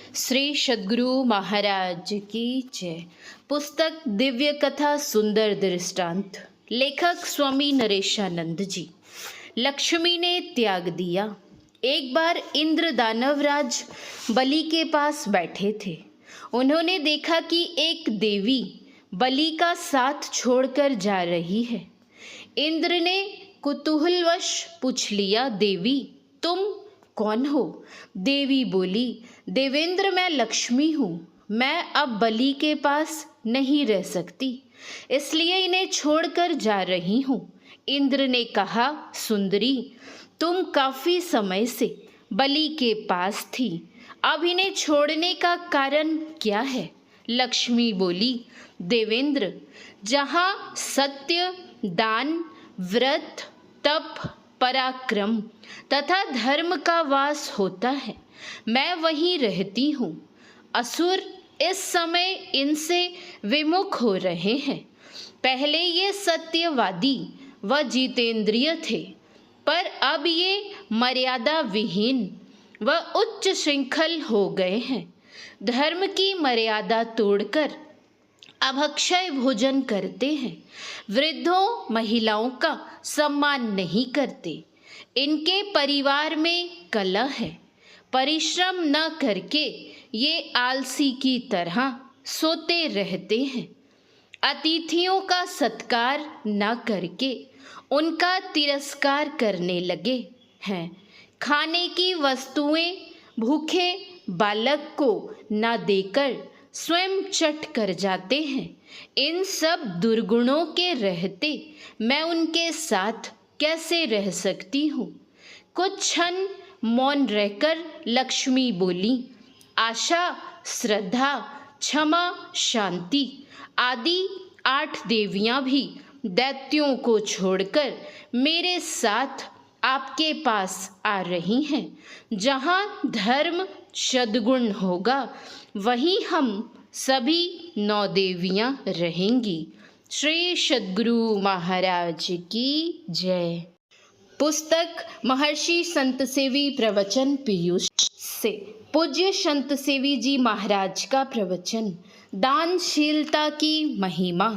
श्री सद्गुरु महाराज की जय। पुस्तक दिव्य कथा सुंदर दृष्टांत। लेखक स्वामी नरेशानंद जी। लक्ष्मी ने त्याग दिया। एक बार इंद्र दानवराज बलि के पास बैठे थे। उन्होंने देखा कि एक देवी बलि का साथ छोड़कर जा रही है। इंद्र ने कुतूहलवश पूछ लिया, देवी तुम कौन हो? देवी बोली, देवेंद्र मैं लक्ष्मी हूँ। मैं अब बलि के पास नहीं रह सकती, इसलिए इन्हें छोड़कर जा रही हूँ। इंद्र ने कहा, सुंदरी तुम काफी समय से बलि के पास थी, अब इन्हें छोड़ने का कारण क्या है? लक्ष्मी बोली, देवेंद्र जहाँ सत्य, दान, व्रत, तप, पराक्रम तथा धर्म का वास होता है, मैं वहीं रहती हूँ। असुर इस समय इनसे विमुख हो रहे हैं। पहले ये सत्यवादी व जितेंद्रिय थे, पर अब ये मर्यादा विहीन व उच्च श्रृंखल हो गए हैं। धर्म की मर्यादा तोड़कर अब अक्षय भोजन करते हैं। वृद्धों महिलाओं का सम्मान नहीं करते। इनके परिवार में कलह है। परिश्रम न करके ये आलसी की तरह सोते रहते हैं। अतिथियों का सत्कार न करके उनका तिरस्कार करने लगे हैं। खाने की वस्तुएं भूखे बालक को न देकर स्वयं चट कर जाते हैं। इन सब दुर्गुणों के रहते मैं उनके साथ कैसे रह सकती हूँ? कुछ क्षण मौन रहकर लक्ष्मी बोली, आशा, श्रद्धा, क्षमा, शांति आदि 8 देवियां भी दैत्यों को छोड़कर मेरे साथ आपके पास आ रही हैं। जहाँ धर्म सद्गुण होगा वहीं हम सभी 9 देवियां रहेंगी। श्री सद्गुरु महाराज की जय। पुस्तक महर्षि संत सेवी प्रवचन पीयूष से। पूज्य संत सेवी जी महाराज का प्रवचन, दानशीलता की महिमा।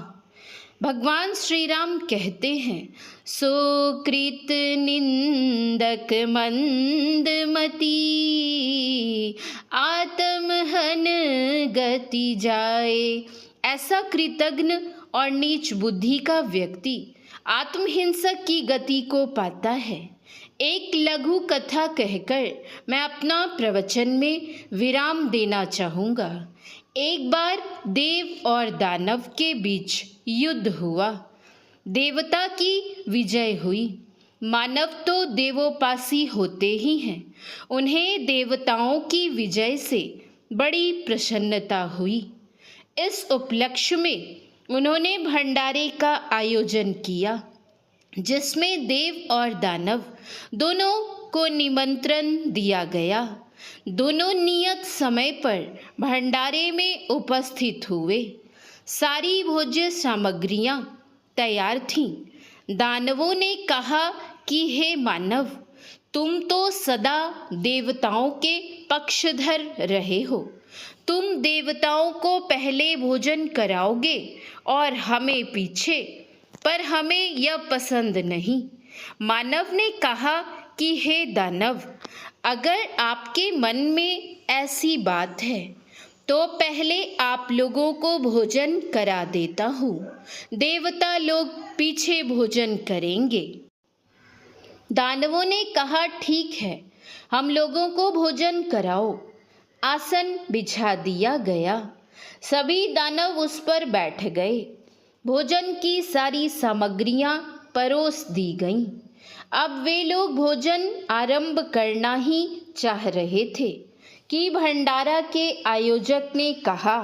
भगवान श्री राम कहते हैं, सुकृत निंदक मंदमती, आत्महन गति जाए। ऐसा कृतघ्न और नीच बुद्धि का व्यक्ति आत्महिंसक की गति को पाता है। एक लघु कथा कहकर मैं अपना प्रवचन में विराम देना चाहूँगा। एक बार देव और दानव के बीच युद्ध हुआ। देवता की विजय हुई। मानव तो देवोपासी होते ही हैं। उन्हें देवताओं की विजय से बड़ी प्रसन्नता हुई। इस उपलक्ष्य में उन्होंने भंडारे का आयोजन किया, जिसमें देव और दानव दोनों को निमंत्रण दिया गया। दोनों नियत समय पर भंडारे में उपस्थित हुए। सारी भोज्य सामग्रियां तैयार थीं। दानवों ने कहा कि हे मानव, तुम तो सदा देवताओं के पक्षधर रहे हो। तुम देवताओं को पहले भोजन कराओगे और हमें पीछे, पर हमें यह पसंद नहीं। मानव ने कहा कि हे दानव, अगर आपके मन में ऐसी बात है तो पहले आप लोगों को भोजन करा देता हूँ। देवता लोग पीछे भोजन करेंगे। दानवों ने कहा, ठीक है, हम लोगों को भोजन कराओ। आसन बिछा दिया गया। सभी दानव उस पर बैठ गए। भोजन की सारी सामग्रियां परोस दी गईं। अब वे लोग भोजन आरंभ करना ही चाह रहे थे कि भंडारा के आयोजक ने कहा,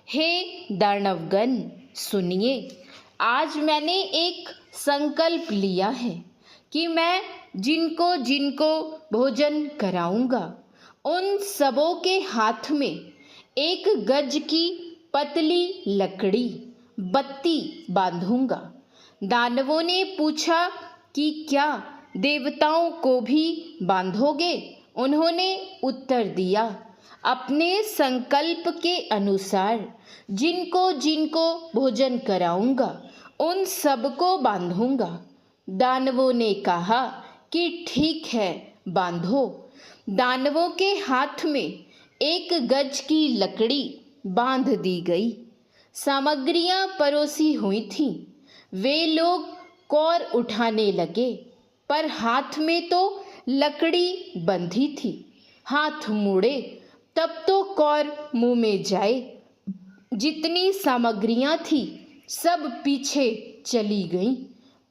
हे दानवगण सुनिए, आज मैंने एक संकल्प लिया है कि मैं जिनको जिनको भोजन कराऊंगा उन सबों के हाथ में 1 गज की पतली लकड़ी बत्ती बांधूंगा। दानवों ने पूछा कि क्या देवताओं को भी बांधोगे? उन्होंने उत्तर दिया, अपने संकल्प के अनुसार जिनको जिनको भोजन कराऊंगा उन सबको बांधूंगा। दानवों ने कहा कि ठीक है, बांधो। दानवों के हाथ में 1 गज की लकड़ी बांध दी गई। सामग्रियां परोसी हुई थीं। वे लोग कौर उठाने लगे, पर हाथ में तो लकड़ी बंधी थी। हाथ मुड़े तब तो कौर मुंह में जाए। जितनी सामग्रियां थी सब पीछे चली गईं।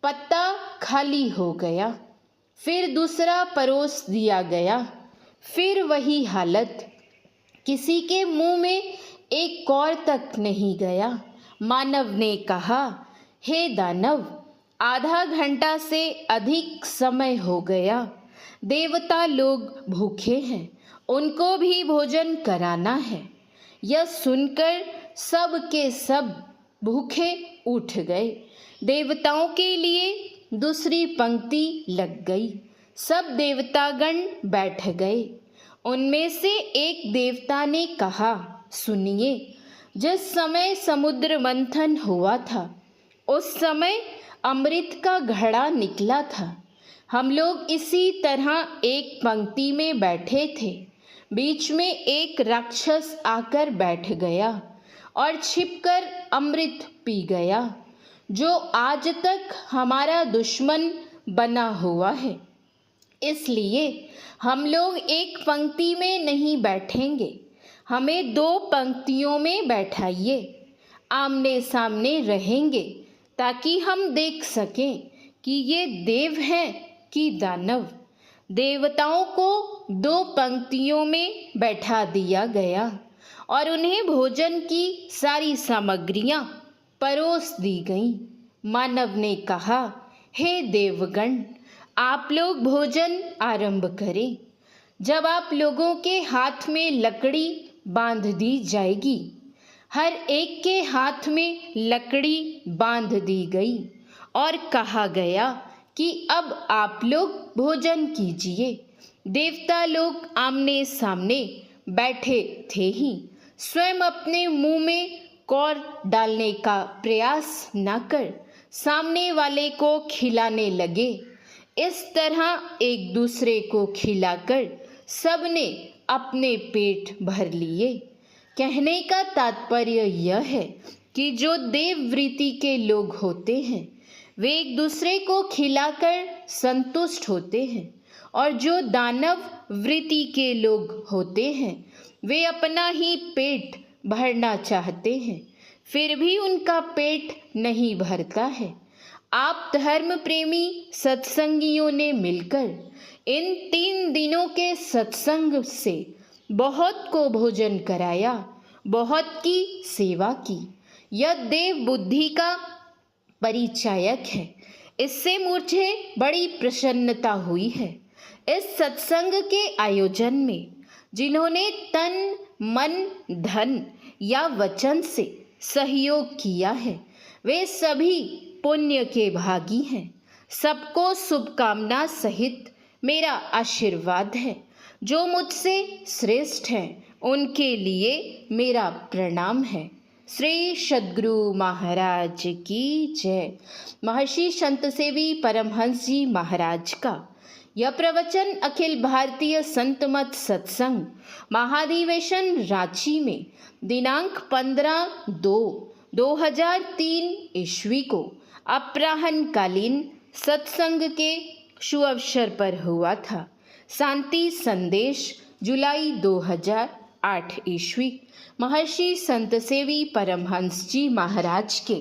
पत्ता खाली हो गया। फिर दूसरा परोस दिया गया। फिर वही हालत। किसी के मुंह में 1 कौर तक नहीं गया। मानव ने कहा, हे दानव, आधा घंटा से अधिक समय हो गया। देवता लोग भूखे हैं, उनको भी भोजन कराना है। यह सुनकर सब के सब भूखे उठ गए। देवताओं के लिए दूसरी पंक्ति लग गई। सब देवतागण बैठ गए। उनमें से एक देवता ने कहा, सुनिए, जिस समय समुद्र मंथन हुआ था उस समय अमृत का घड़ा निकला था। हम लोग इसी तरह एक पंक्ति में बैठे थे। बीच में एक राक्षस आकर बैठ गया और छिपकर अमृत पी गया, जो आज तक हमारा दुश्मन बना हुआ है। इसलिए हम लोग एक पंक्ति में नहीं बैठेंगे, हमें 2 पंक्तियों में बैठाइए। आमने सामने रहेंगे ताकि हम देख सकें कि ये देव हैं कि दानव। देवताओं को 2 पंक्तियों में बैठा दिया गया और उन्हें भोजन की सारी सामग्रियां परोस दी गईं। मानव ने कहा, हे देवगण, आप लोग भोजन आरंभ करें। जब आप लोगों के हाथ में लकड़ी बांध दी जाएगी। हर एक के हाथ में लकड़ी बांध दी गई और कहा गया कि अब आप लोग भोजन कीजिए। देवता लोग आमने सामने बैठे थे ही स्वयं अपने मुंह में कौर डालने का प्रयास न कर सामने वाले को खिलाने लगे। इस तरह एक दूसरे को खिलाकर सबने अपने पेट भर लिए। कहने का तात्पर्य यह है कि जो देववृत्ति के लोग होते हैं वे एक दूसरे को खिलाकर संतुष्ट होते हैं, और जो दानव वृत्ति के लोग होते हैं वे अपना ही पेट भरना चाहते हैं, फिर भी उनका पेट नहीं भरता है। आप धर्म प्रेमी सत्संगियों ने मिलकर इन 3 दिनों के सत्संग से बहुत को भोजन कराया, बहुत की सेवा की। यह देव बुद्धि का परिचायक है। इससे मुझे बड़ी प्रसन्नता हुई है। इस सत्संग के आयोजन में जिन्होंने तन मन धन या वचन से सहयोग किया है वे सभी पुण्य के भागी हैं। सबको शुभकामना सहित मेरा आशीर्वाद है। जो मुझसे श्रेष्ठ हैं उनके लिए मेरा प्रणाम है। श्री सद्गुरु महाराज की जय। महर्षि संत सेवी परमहंस जी महाराज का यह प्रवचन अखिल भारतीय संत मत सत्संग महाधिवेशन रांची में दिनांक 15/2/2003 ईस्वी को अपराह्नकालीन सत्संग के शुभ अवसर पर हुआ था। शांति संदेश जुलाई 2008 ईस्वी। महर्षि संत सेवी परमहंस जी महाराज के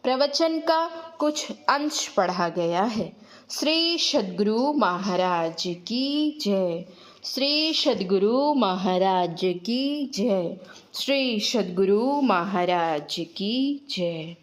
प्रवचन का कुछ अंश पढ़ा गया है। श्री सद्गुरु महाराज की जय। श्री सद्गुरु महाराज की जय। श्री सद्गुरु महाराज की जय।